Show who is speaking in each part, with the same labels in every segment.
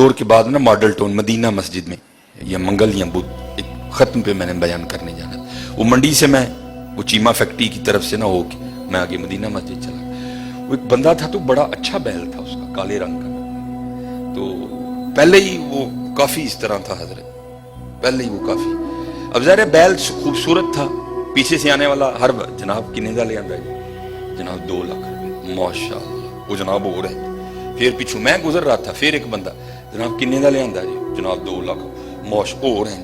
Speaker 1: जोर के बाद ना मॉडल टाउन मदीना मस्जिद में या मंगल या बुध एक ख़त्म पे मैंने बयान करने जाना था। वो मंडी से मैं वो चीमा फैक्ट्री की तरफ से ना होके मैं आगे मदीना मस्जिद चला। वो एक बंदा था तो बड़ा अच्छा बैल था उसका, काले रंग का। तो पहले ही वो काफ़ी इस तरह था हजरत, पहले ही वो काफ़ी। अब ज़ाहिर है बैल खूबसूरत था, पीछे से आने वाला हर जनाब किन्ने का ले आंदा जी, जनाब 2 लाख रुपए माशाअल्लाह। वो जनाब हो रहे फिर पिछू मैं गुजर रहा था, फिर एक बंदा जनाब किन्ने का ले आंदा जी, जनाब 2 लाख मौश हो रहे।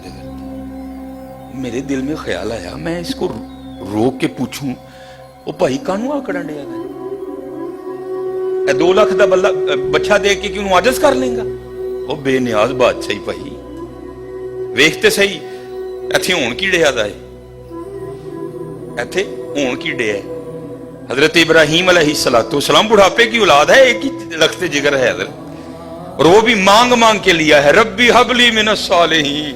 Speaker 1: मेरे दिल में ख्याल आया मैं इसको रोक के पूछूं ओ भाई कानू आकड़न दिया है 2 लाख का बच्चा दे के क्यों आजज कर लेगा। ओ बेनियाज बादशाही भाई वेखते सही इत्थे हुण की डिया दा है, इत्थे हुण की डिया है। हजरत इब्राहीम अलैहिस्सलातु वस्सलाम बुढ़ापे की औलाद है, एक ही लख्ते जिगर है हजरत, और वो भी मांग मांग के लिया है रब्बी हबली मिनस सालिहीन।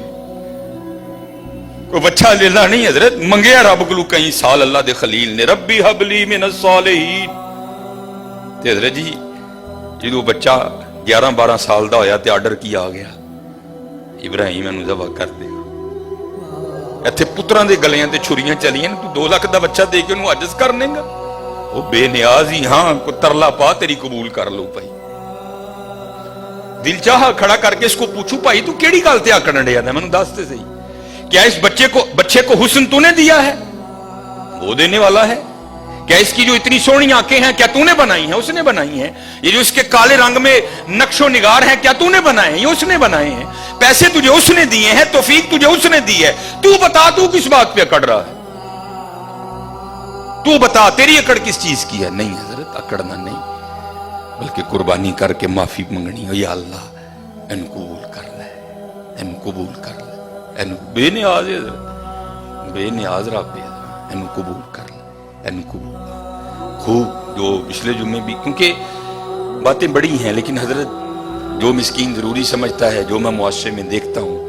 Speaker 1: कोई बच्चा लेना नहीं हजरत, मंगया रब को कई साल अल्लाह दे खलील ने रब्बी हबली मिनस सालिहीन। ते हजरत जी जो बच्चा 11-12 साल का होया ते आर्डर की आ गया इब्राहीम इनू ज़बह कर दे। इत्थे पुत्रां दे गलियां ते छुरियां चलियां, तू 2 लाख का बच्चा दे के उन्हें आजिज़ कर लेगा। वो बेनियाज ही हाँ को तरला पा तेरी कबूल कर लो भाई। दिल चाह खड़ा करके इसको पूछू भाई तू केड़ी गल ते आकड़न डिया है, मैनू दस दे सही, क्या इस बच्चे को हुस्न तूने दिया है? वो देने वाला है। क्या इसकी जो इतनी सोहनी आंखें हैं क्या तूने बनाई हैं? उसने बनाई हैं। ये जो इसके काले रंग में नक्शो निगार हैं क्या तूने बनाए हैं? ये उसने बनाए हैं। पैसे तुझे उसने दिए हैं, तौफीक तुझे उसने दी है। तू बता तू किस बात पे अकड़ रहा है? तू बता तेरी अकड़ किस चीज की है? नहीं हजरत अकड़ना नहीं, बल्कि कुर्बानी करके माफी मंगनी हो, या अल्लाह इन कबूल कर ले, इन कबूल कर ले, इन बेनियाज बेनियाज रब इन कबूल कर ले, इन कबूल। खूब जो पिछले जुम्मे भी, क्योंकि बातें बड़ी हैं, लेकिन हजरत जो मिस्कीन जरूरी समझता है, जो मैं मुआशरे में देखता हूँ,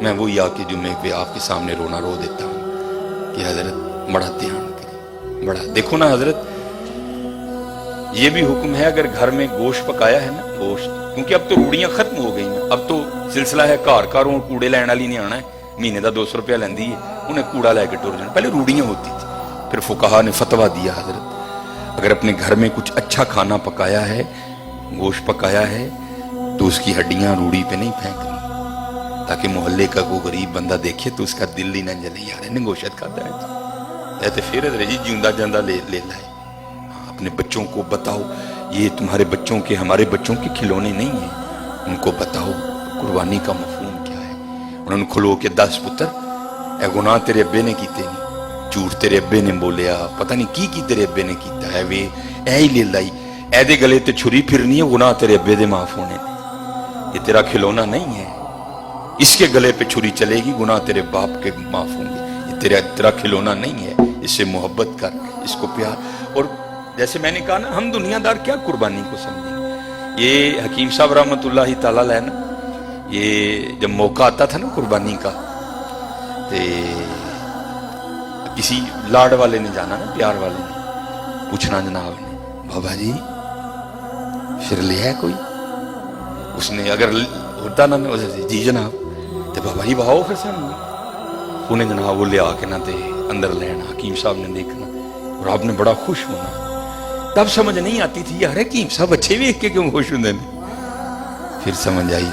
Speaker 1: मैं वही आके जुम्मे पे आपके सामने रोना रो देता हूँ कि हजरत बड़ा ध्यान करिए, बड़ा देखो ना हजरत। ये भी हुक्म है अगर घर में गोश्त पकाया है ना, गोश्त, क्योंकि अब तो रूड़ियां खत्म हो गई ना, अब तो सिलसिला है घर घरों कूड़े लैन वाली नहीं आना है, महीने का 200 रुपया लेंदी है, उन्हें कूड़ा लैके टुर जाना। पहले रूड़ियां होती थी, फिर फुकाहा ने फतवा दिया हजरत अगर अपने घर में कुछ अच्छा खाना पकाया है, गोश्त पकाया है, तो उसकी हड्डियां रूड़ी पे नहीं फेंकनी, ताकि मोहल्ले का कोई गरीब बंदा देखे तो उसका दिल ही ना जले, यार इन्हें गोश्त खाता है। तो फिर जी जिंदा जांदा ले लाए। अपने बच्चों को बताओ ये तुम्हारे बच्चों के हमारे बच्चों के खिलौने नहीं है, उनको बताओ कुर्बानी का मफहूम क्या है। उन्होंने खुलो के 10 पुत्र ए गुनाह तेरे अब्बे ने कीते नहीं, झूठ तेरे अब्बे ने बोलिया, पता नहीं की तेरे अब्बे ने कीता है, वे ऐ ही ले लाई, ऐदे गले ते छुरी फिरनी है, गुनाह तेरे अब्बे दे माफ होने, ये तेरा खिलौना नहीं है, इसके गले पे छुरी चलेगी, गुनाह तेरे बाप के माफ होंगे, ये तेरा खिलौना नहीं है, इससे मोहब्बत कर, इसको प्यार। और जैसे मैंने कहा ना, हम दुनियादार क्या कुर्बानी को समझेंगे। ये हकीम साहब रहमतुल्लाह ताला अलैह ना, ये जब मौका आता था ना कुर्बानी का, तो किसी लाड वाले ने जाना ना, प्यार वाले ने पूछना जनाब ने, बाबा जी फिर ले है कोई? उसने अगर होता ना जी जनाब, तो बाबा जी वाहो फिर सानू, उन्हें जनाब वो ले आके ना ते अंदर लेना, हकीम साहब ने देखना और आपने बड़ा खुश होना। तब समझ नहीं आती थी यार हकीम साहब अच्छे वेख के क्यों खुश होंगे, फिर समझ आई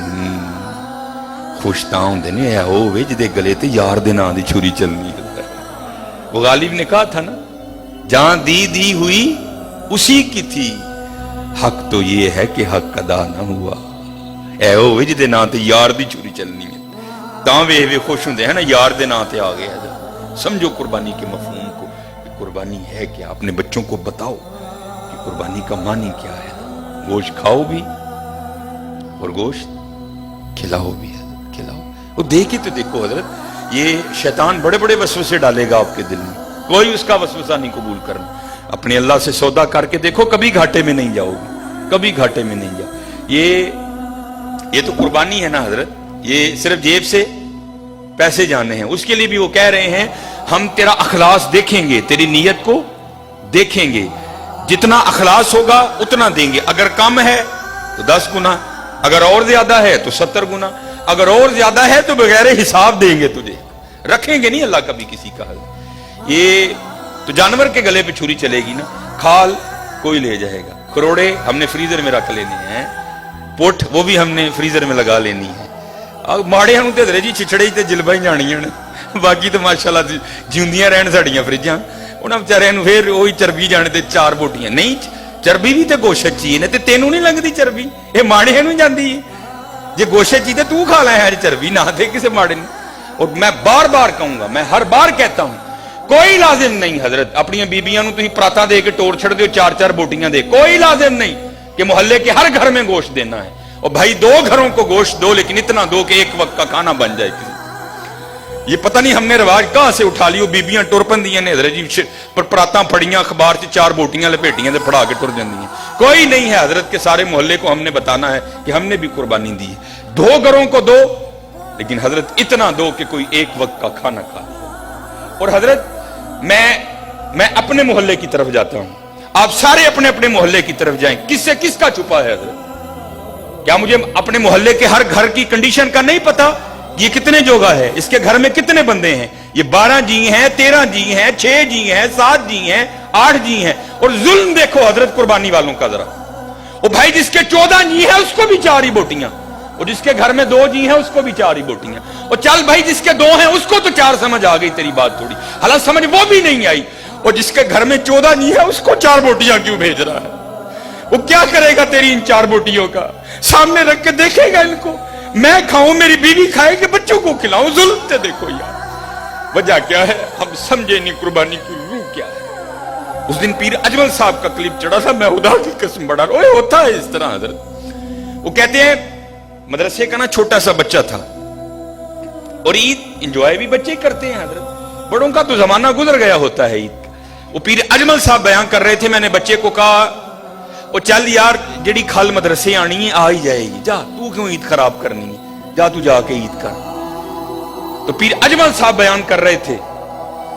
Speaker 1: खुश तां होंदे ने ऐ होवे जिदे गले ते यार दे नां दी छुरी चलनी है। वो गालिब ने कहा था ना, जहां दी हुई उसी की थी, हक तो ये है कि हक अदा ना हुआ, ऐ होवे जिदे नां ते यार दी छुरी चलनी है, तां वे खुश होंदे हैं ना, यार दे नां ते आ गया। समझो कुर्बानी के मफहूम को, कुर्बानी है क्या? अपने बच्चों को बताओ कि कुर्बानी का मानी क्या है। गोश्त खाओ भी और गोश्त खिलाओ भी, खिलाओ। वो देखे तो देखो हजरत, ये शैतान बड़े बड़े वसवसे डालेगा आपके दिल में, कोई उसका वसवसा नहीं कबूल करना। अपने अल्लाह से सौदा करके देखो, कभी घाटे में नहीं जाओगे, कभी घाटे में नहीं जाओ। ये तो कुर्बानी है ना हजरत, ये सिर्फ जेब से पैसे जाने हैं। उसके लिए भी वो कह रहे हैं हम तेरा अखलास देखेंगे, तेरी नीयत को देखेंगे, जितना अखलास होगा उतना देंगे, अगर कम है तो 10 गुना, अगर और ज्यादा है तो 70 गुना, अगर और ज्यादा है तो बगैर हिसाब देंगे तुझे, रखेंगे नहीं अल्लाह कभी किसी का हल। ये तो जानवर के गले पे छुरी चलेगी ना, खाल कोई ले जाएगा, करोड़े हमने फ्रीजर में रख लेने हैं, पुट वो भी हमने फ्रीजर में लगा लेनी है। माड़े हम ते जी छिछड़े ते जिलबा ही जानियां ने, बाकी तो माशाअल्लाह जिंदियां रहन साड़ियां फ्रिजां, उन्हां बेचारियां नूं फिर ओही चरबी जाने ते 4 बोटियां नहीं, चरबी भी ते गोशत ची ने, ते तेनू नहीं लगदी चरबी, ये माड़े नूं जांदी है। जे गोशत ची ते तू खा लै है चरबी, ना दे किसी माड़े नूं। और मैं बार बार कहूंगा, मैं हर बार कहता हूं, कोई लाजिम नहीं हजरत अपनी बीबियां नूं तुसीं पराता दे के टोर छड़ दिओ 4-4 बोटियां दे, कोई लाजिम नहीं कि मोहल्ले के हर घर में गोश्त देना है। और भाई 2 घरों को गोश्त दो, लेकिन इतना दो कि एक वक्त का खाना बन जाए किसी। ये पता नहीं हमने रिवाज कहां से उठा लियो, बीबियां टुर पंदियां ने हजरत जी, पर परातां फड़ियां अखबार च 4 बोटियां लपेटियां ते फड़ा के टुर जांदियां। कोई नहीं है हजरत के सारे मोहल्ले को हमने बताना है कि हमने भी कुर्बानी दी है। 2 घरों को दो, लेकिन हजरत इतना दो कि कोई एक वक्त का खाना खा ले। और हजरत मैं अपने मोहल्ले की तरफ जाता हूं, आप सारे अपने अपने मोहल्ले की तरफ जाएं, किससे किसका छुपा है हजरत? क्या मुझे अपने मोहल्ले के हर घर की कंडीशन का नहीं पता? ये कितने जोगा है, इसके घर में कितने बंदे हैं? ये 12 जी हैं, 13 जी हैं, 6 जी हैं, 7 जी हैं, 8 जी हैं। और जुल्म देखो हजरत कुर्बानी वालों का जरा। और भाई जिसके 14 जी हैं उसको भी 4 ही बोटियां, और जिसके घर में 2 जी हैं उसको भी 4 ही बोटियां। और चल भाई जिसके 2 हैं उसको तो 4 समझ आ गई तेरी बात थोड़ी, हालांकि समझ वो भी नहीं आई। और जिसके घर में 14 जी है उसको 4 बोटियां क्यों भेज रहा है? वो क्या करेगा तेरी इन 4 बोटियों का? सामने रख के देखेगा इनको, मैं खाऊं, मेरी बीवी खाए कि बच्चों को खिलाऊं? जुल्म से देखो यार, वजह क्या है हम समझे नहीं, कुर्बानी की रूह क्या है। उस दिन पीर अजमल साहब का क्लिप चढ़ा था, मैं खुदा की कसम बड़ा ओए होता है इस तरह हजरत। वो कहते हैं मदरसे का ना छोटा सा बच्चा था, और ईद एंजॉय भी बच्चे करते हैं हजरत, बड़ों का तो जमाना गुजर गया होता है ईद। वो पीर अजमल साहब बयान कर रहे थे, मैंने बच्चे को कहा ओ चल यार जेड़ी खल मदरसे आनी है आ ही जाएगी, जा तू क्यों ईद खराब करनी है, जा तू जाके ईद कर। तो पीर अजमल साहब बयान कर रहे थे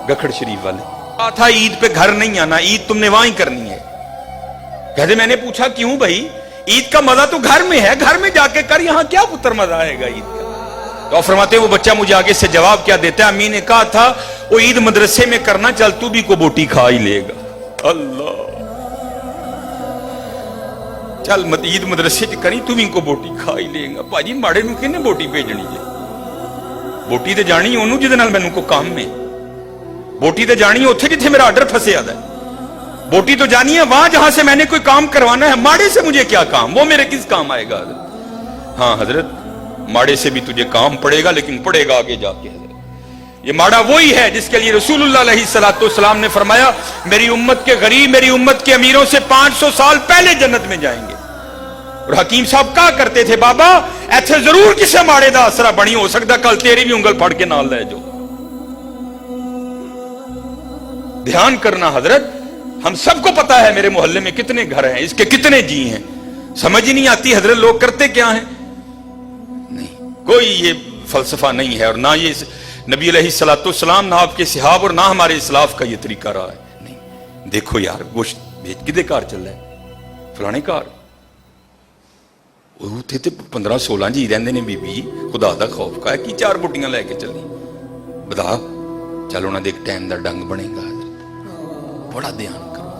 Speaker 1: गखड़ शरीफ वाले, कहा था ईद पे घर नहीं आना, ईद तुमने वहां ही करनी है। कहते मैंने पूछा क्यों भाई, ईद का मजा तो घर में है, घर में जाके कर, यहां क्या पुत्र मजा आएगा ईद का? तो फरमाते वो बच्चा मुझे आगे से जवाब क्या देता है, अम्मी ने कहा था वो ईद मदरसे में करना, चल तू भी को बोटी खा ही लेगा। अल्लाह, चल ईद मदरसे च करी, तू भी को बोटी खा ही लेगा। भाजी माड़े नूं किहने बोटी भेजनी है? बोटी ते जानी ओनू जिहदे नाल मैनूं कोई काम है, बोटी ते जानी उत्थे जिथे मेरा आर्डर फंसिया है, बोटी तो जानी है वहां जहां से मैंने कोई काम करवाना है। माड़े से मुझे क्या काम, वो मेरे किस काम आएगा? हाँ हजरत, माड़े से भी तुझे काम पड़ेगा, लेकिन पड़ेगा आगे जाके हजरत। ये माड़ा वही है जिसके लिए रसूलुल्लाह अलैहिस्सलाम ने फरमाया मेरी उम्मत के गरीब मेरी उम्मत के अमीरों से 500 साल पहले जन्नत में जाएंगे। और हकीम साहब कहा करते थे बाबा ऐसे जरूर किसी माड़े का असरा बनी, हो सकता कल तेरी भी उंगल फड़ के नाल ले जाओ। ध्यान करना हजरत, हम सबको पता है मेरे मोहल्ले में कितने घर हैं, इसके कितने जी हैं, समझ ही नहीं आती हजरत लोग करते क्या हैं। नहीं, कोई ये फलसफा नहीं है, और ना ये नबी अलैहिस्सलाम, ना आपके सहाब, और ना हमारे इस्लाफ का ये तरीका रहा है। नहीं, देखो यार गोश्त भेज किदे घर चल रहा है, फलाने घर उत्थे ते 15-16 जी रहंदे ने, बीबी खुदा दा खौफ का है कि 4 बोटियां लैके चली, बता चल उन्होंने एक टाइम का डंग बनेगा। बड़ा ध्यान करो,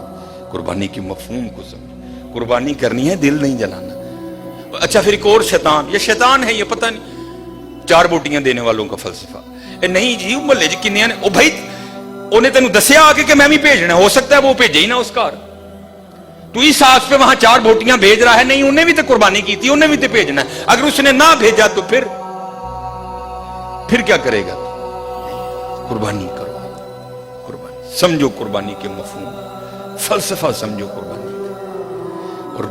Speaker 1: कुर्बानी की मफहूम को समझो, कुर्बानी करनी है, दिल नहीं जलाना। अच्छा फिर एक और शैतान, ये शैतान है, ये पता नहीं 4 बोटियां देने वालों का फलसफा नहीं जी, मोहल्ले च किन्ने ने, ओ भाई उन्हें तेन दसिया आके कि मैं भी भेजना, हो सकता है वो भेजे ही ना उस घर, तू इस आस पे वहां 4 बोटियां भेज रहा है, नहीं उन्हें भी तो कुर्बानी की थी, उन्हें भी तो भेजना है। अगर उसने ना भेजा तो फिर क्या करेगा? कुर्बानी करो, कुर्बानी समझो, कुर्बानी के मफहूम फलसफा समझो कुर्बानी, और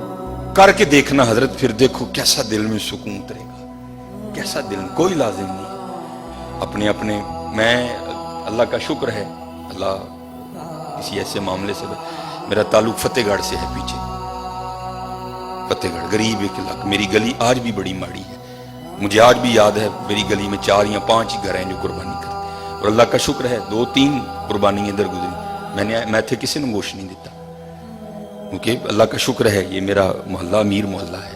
Speaker 1: करके देखना हजरत, फिर देखो कैसा दिल में सुकून उतरेगा, कैसा दिल। कोई लाजिम नहीं अपने अपने, मैं अल्लाह का शुक्र है, अल्लाह किसी ऐसे मामले से, मेरा ताल्लुक फतेहगढ़ से है, पीछे फतेहगढ़ गरीब एक इलाका, मेरी गली आज भी बड़ी माड़ी है, मुझे आज भी याद है मेरी गली में 4 या 5 ही घर हैं जो कुर्बानी करते, और अल्लाह का शुक्र है 2-3 कुर्बानी इधर गुजरी, मैं थे किसी ने गोश्त नहीं देता, क्योंकि अल्लाह का शुक्र है ये मेरा मोहल्ला अमीर मोहल्ला है,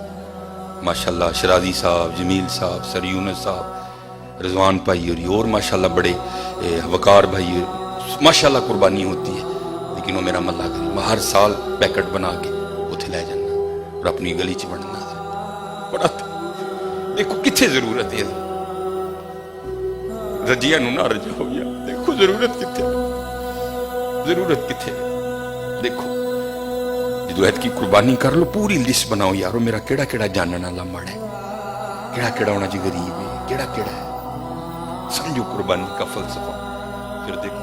Speaker 1: माशाल्लाह शराजी साहब, जमील साहब, सर यूनस साहब, रजवान भाई और माशाल्लाह बड़े वकार भाई, माशाल्लाह कुर्बानी होती है। लेकिन वो मेरा मल्ला करी, मैं हर साल पैकेट बना के उथे लै जाना और अपनी गली च बनना। बड़ा देखो कितने जरूरत है, रजिया नूं ना रजाओ यार, देखो जरूरत कितने, जरूरत कितने। देखो जो ऐत की कुर्बानी कर लो, पूरी लिस्ट बनाओ यारो, मेरा केड़ा केड़ा जानने वाला मड़ है, केड़ा केड़ा होना जी गरीब है, केड़ा केड़ा है, समझो कुर्बानी का फलसफा। फिर देखो